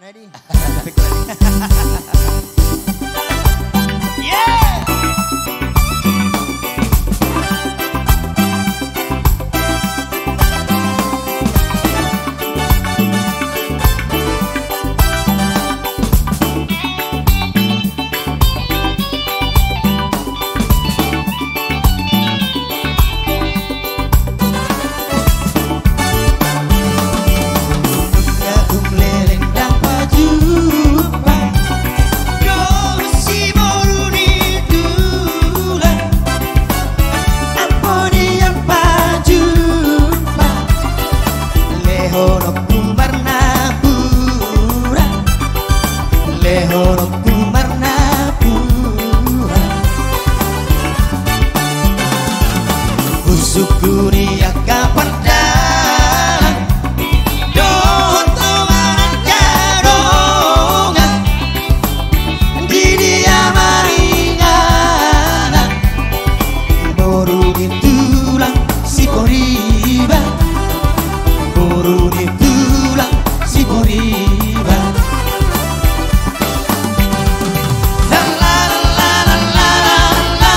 Ready? Yeah! Syukuri akan perdalan dohon tuanan karongan di dia maringan boru di tulang si poriba boru di tulang si poriba la la la la la la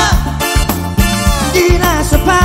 dina sepa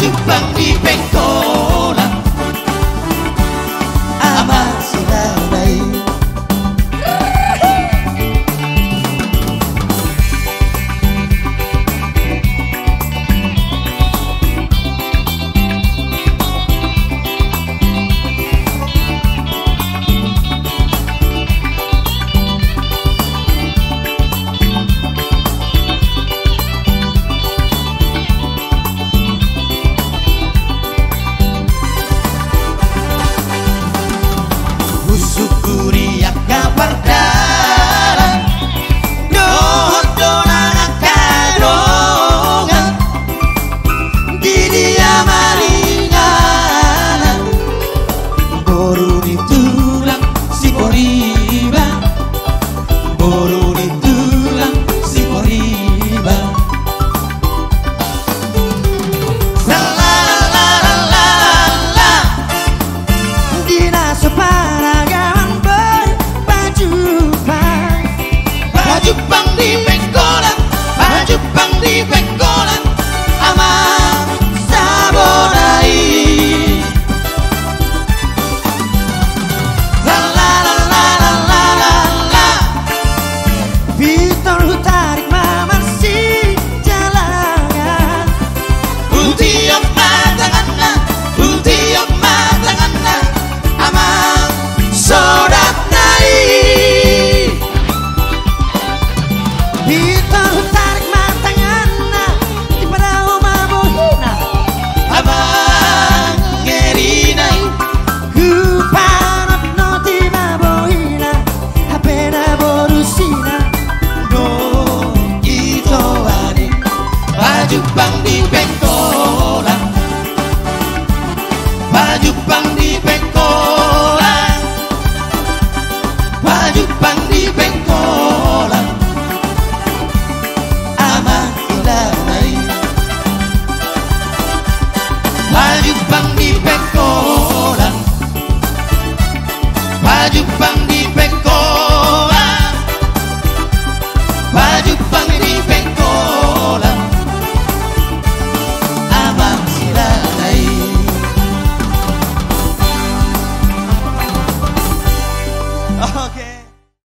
Jepang di Bengkolan amat siladai syukuri akan perdalan dohon tuanan karongan di dia maringan boru di tulang si poriba boru di tulang si poriba la la la la la la dina separa Jepang di Bengkolan, Jepang di Bengkolan, aman sabonai. La la la la la la la la. Victor tarik mamar si jalangan. Utiok matanganna, utiok matanganna, aman sodak nai. Kita tarik matanganna di pada rumah bohina abang ngerinai ku panot no di bohina hapena borusina no itu wani baju bang di Bengkolan baju bang di Bengkolan baju bang di Bengkolan Jepang di Bengkolan, Jepang di Bengkolan, Jepang di Bengkolan, abang siladai. Oke.